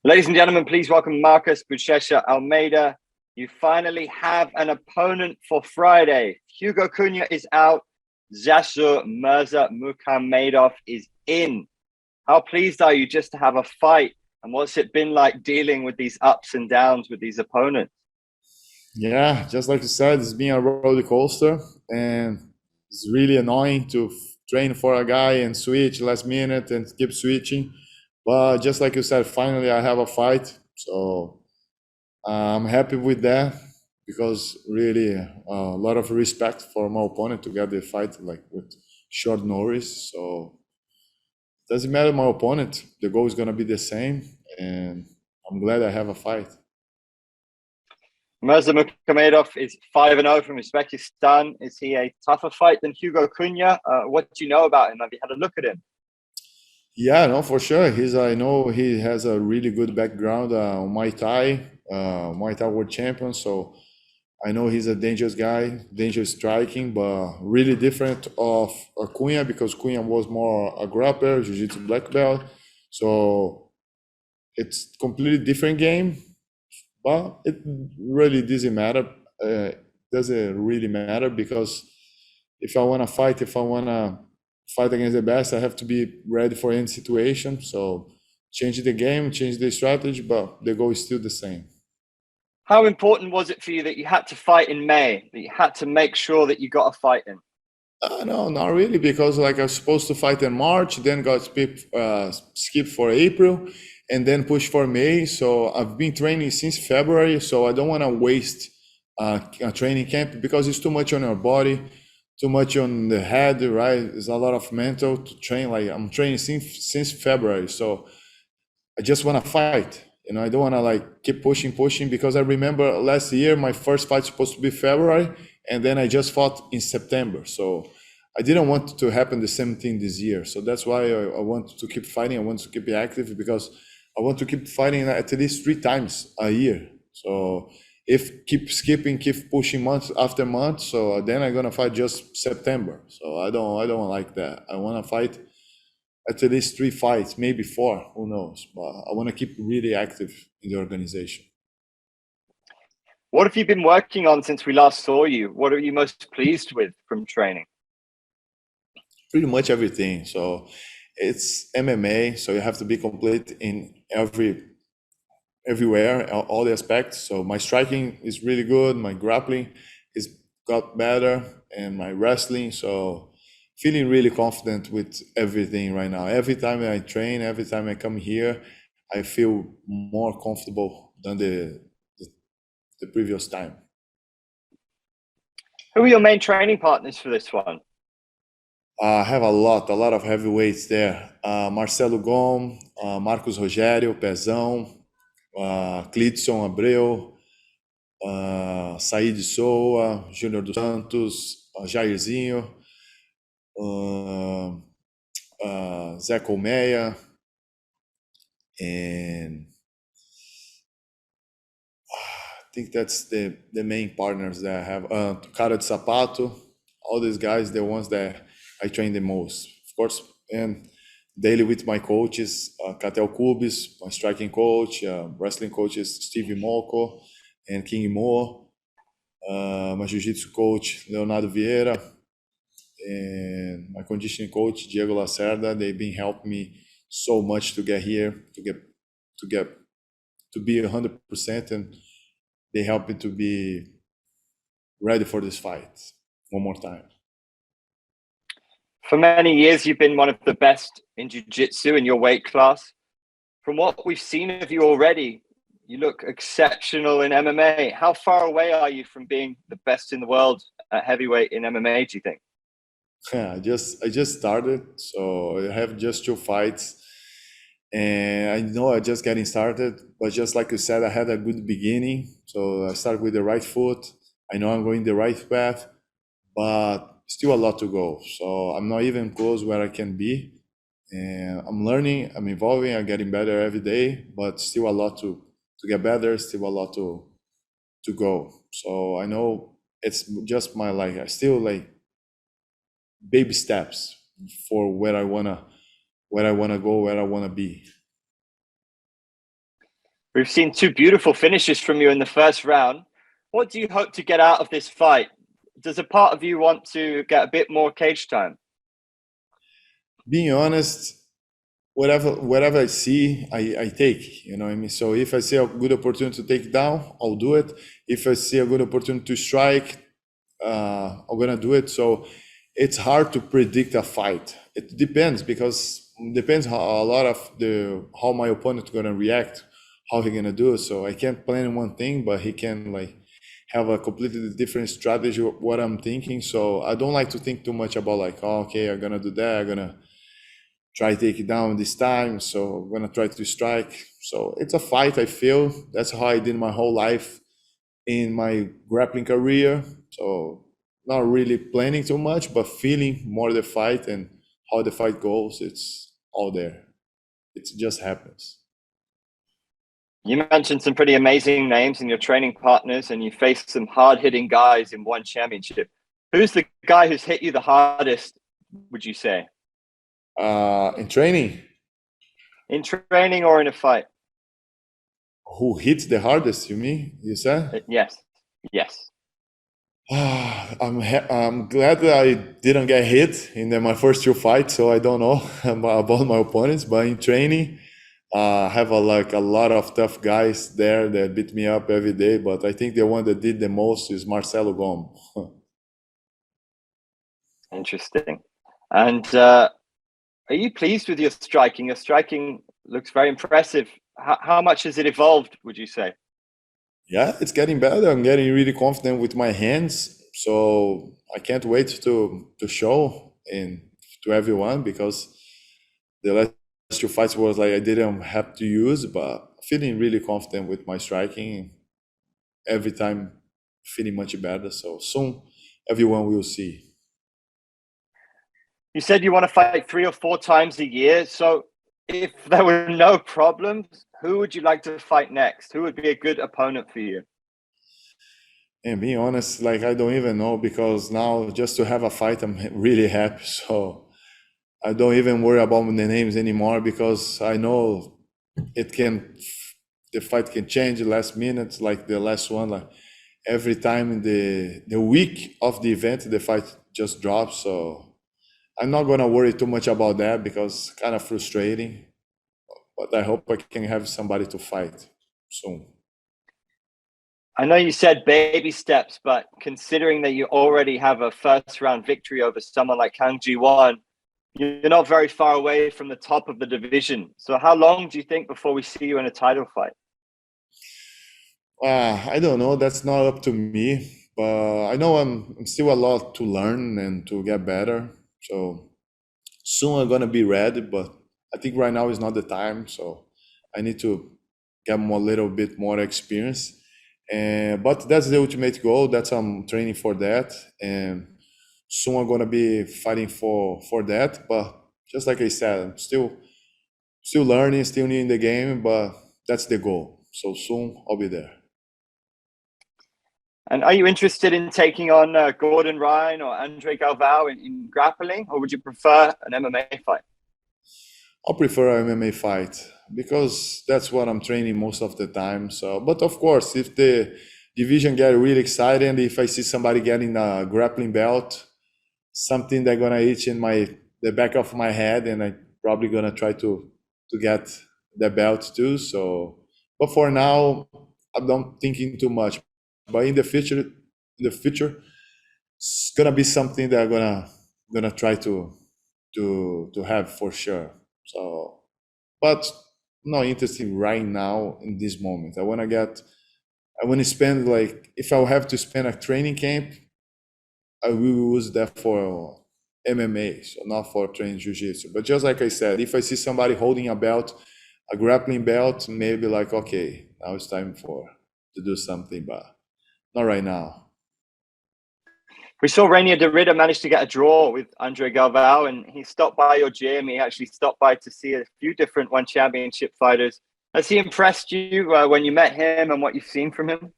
Ladies and gentlemen, please welcome Marcus Buchecha Almeida. You finally have an opponent for Friday. Hugo Cunha is out. Zasur Mirza Mukhamaedov is in. How pleased are you just to have a fight? And what's it been like dealing with these ups and downs with these opponents? Yeah, just like you said, it's been a roller coaster, and it's really annoying to train for a guy and switch last minute and keep switching. But just like you said, finally I have a fight, so I'm happy with that because really a lot of respect for my opponent to get the fight like with short notice. So doesn't matter my opponent, the goal is gonna be the same, and I'm glad I have a fight. Mirza Mukhamaedov is 5-0 from Uzbekistan. Is he a tougher fight than Hugo Cunha? What do you know about him? Have you had a look at him? Yeah, no, for sure. I know he has a really good background on Muay Thai world champion. So I know he's a dangerous guy, dangerous striking, but really different of Cunha because Cunha was more a grappler, jiu-jitsu black belt. So it's completely different game, but it really doesn't matter. Doesn't really matter because if I wanna fight against the best, I have to be ready for any situation. So change the game, change the strategy, but the goal is still the same. How important was it for you that you had to fight in May, that you had to make sure that you got a fight in? No, not really, because like I was supposed to fight in March, then got skipped for April, and then pushed for May. So I've been training since February, so I don't want to waste a training camp because it's too much on your body, too much on the head, right? It's a lot of mental to train. Like I'm training since February, so I just want to fight. I don't want to like keep pushing because I remember last year my first fight supposed to be February, and then I just fought in September. So I didn't want to happen the same thing this year. So that's why I want to keep fighting. I want to keep active because I want to keep fighting at least 3 times a year. So if keep skipping, keep pushing month after month, so then I'm gonna fight just September. So I don't like that. I want to fight at least 3 fights, maybe 4, who knows? But I want to keep really active in the organization. What have you been working on since we last saw you? What are you most pleased with from training? Pretty much everything. So it's MMA, so you have to be complete in everywhere, all the aspects. So my striking is really good, my grappling is got better, and my wrestling. So feeling really confident with everything right now. Every time I train, every time I come here, I feel more comfortable than the previous time. Who are your main training partners for this one? I have a lot of heavyweights there. Marcelo Gom, Marcos Rogério, Pezão, Clidson Abreu, Said Soa, Júnior dos Santos, Jairzinho, Zé Colmeia, and I think that's the main partners that I have. Cara de Sapato, all these guys, the ones that I train the most, of course, and daily with my coaches, Catel Kubis, my striking coach, wrestling coaches, Stevie Molko and King Mo, my jiu-jitsu coach, Leonardo Vieira, and my conditioning coach, Diego Lacerda. They've been helping me so much to get here, to get to be 100%, and they help me to be ready for this fight one more time. For many years, you've been one of the best in jiu-jitsu in your weight class. From what we've seen of you already, you look exceptional in MMA. How far away are you from being the best in the world at heavyweight in MMA, do you think? Yeah, I just started, so I have just 2 fights, and I know I just getting started. But just like you said, I had a good beginning, so I started with the right foot. I know I'm going the right path, but still a lot to go. So I'm not even close where I can be, and I'm learning, I'm evolving, I'm getting better every day, but still a lot to get better, still a lot to go. So I know it's just my like I still like baby steps for where I wanna go, where I wanna be. We've seen two beautiful finishes from you in the first round. What do you hope to get out of this fight? Does a part of you want to get a bit more cage time? Being honest, whatever I see, I take. You know what I mean? So if I see a good opportunity to take down, I'll do it. If I see a good opportunity to strike, I'm gonna do it. So it's hard to predict a fight. It depends because it depends how a lot of the how my opponent gonna react, how he gonna do it. So I can't plan one thing, but he can like have a completely different strategy of what I'm thinking. So I don't like to think too much about like, oh, okay, I'm gonna do that. I'm gonna try to take it down this time. So I'm gonna try to strike. So it's a fight. I feel that's how I did my whole life in my grappling career. So not really planning too much, but feeling more the fight and how the fight goes. It's all there. It just happens. You mentioned some pretty amazing names in your training partners, and you faced some hard-hitting guys in one championship. Who's the guy who's hit you the hardest, would you say? In training, In training or in a fight? who hits the hardest? You mean you said? Yes. Yes. I'm glad that I didn't get hit in my first two fights, so I don't know about my opponents. But in training, I have a lot of tough guys there that beat me up every day. But I think the one that did the most is Marcelo Gomes. Interesting. And are you pleased with your striking? Your striking looks very impressive. How much has it evolved, would you say? Yeah, it's getting better. I'm getting really confident with my hands, so I can't wait to show in to everyone because the last two fights was like I didn't have to use, but feeling really confident with my striking every time, feeling much better. So soon, everyone will see. You said you want to fight 3 or 4 times a year. So if there were no problems, who would you like to fight next? Who would be a good opponent for you? And being honest, like I don't even know because now just to have a fight, I'm really happy. So I don't even worry about the names anymore because I know it can, the fight can change last minute, like the last one, like every time in the week of the event, the fight just drops. So I'm not gonna worry too much about that because it's kind of frustrating. But I hope I can have somebody to fight soon. I know you said baby steps, but considering that you already have a first round victory over someone like Kang Ji-won, you're not very far away from the top of the division. So how long do you think before we see you in a title fight? I don't know. That's not up to me, but I know I'm still a lot to learn and to get better. So soon I'm gonna be ready, but I think right now is not the time. So I need to get more, little bit more experience. And but that's the ultimate goal. That's I'm training for that, and soon I'm gonna be fighting for that. But just like I said, I'm still learning, still new in the game, but that's the goal. So soon I'll be there. And are you interested in taking on Gordon Ryan or Andre Galvao in grappling, or would you prefer an MMA fight? I'll prefer an MMA fight because that's what I'm training most of the time. So, but of course, if the division get really excited, and if I see somebody getting a grappling belt, something that gonna itch in the back of my head, and I probably gonna try to get the belt too. So, but for now, I'm not thinking too much. But in the future, it's gonna be something that I'm gonna try to have for sure. So, but not interested right now in this moment. I want to spend like if I have to spend a training camp, I will use that for MMA, so not for training jiu-jitsu. But just like I said, if I see somebody holding a belt, a grappling belt, maybe like okay, now it's time for to do something, but not right now. We saw Rainier Derrida manage to get a draw with Andre Galvao, and he stopped by your gym. He actually stopped by to see a few different one championship fighters. Has he impressed you when you met him and what you've seen from him?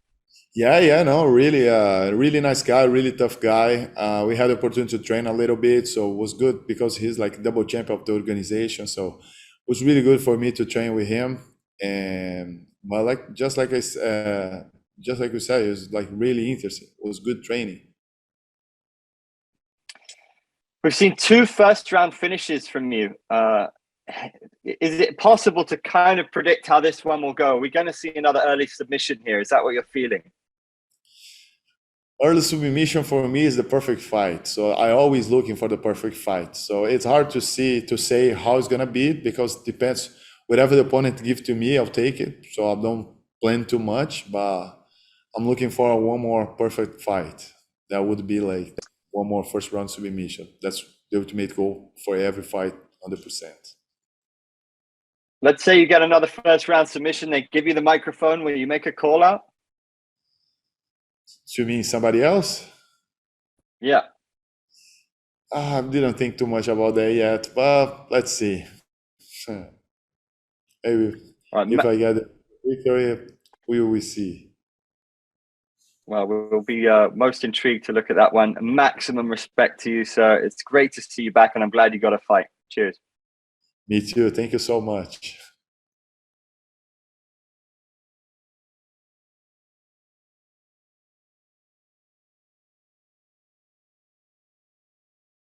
Yeah, no, really, really nice guy, really tough guy. We had the opportunity to train a little bit, so it was good because he's like double champ of the organization. So it was really good for me to train with him. And But like just like you said, it was like really interesting. It was good training. We've seen two first-round finishes from you. Is it possible to kind of predict how this one will go? Are we going to see another early submission here? Is that what you're feeling? Early submission for me is the perfect fight. So I always looking for the perfect fight. So it's hard to say how it's gonna be because it depends. Whatever the opponent give to me, I'll take it. So I don't plan too much, but I'm looking for one more perfect fight. That would be like one more first round submission. That's the ultimate goal for every fight, 100%. Let's say you get another first-round submission. They give you the microphone. Will you make a call out? To me, somebody else? Yeah. I didn't think too much about that yet, but let's see. Maybe Right. if I get the victory, we will see. Well, we'll be most intrigued to look at that one. Maximum respect to you, sir. It's great to see you back, and I'm glad you got a fight. Cheers. Me too. Thank you so much.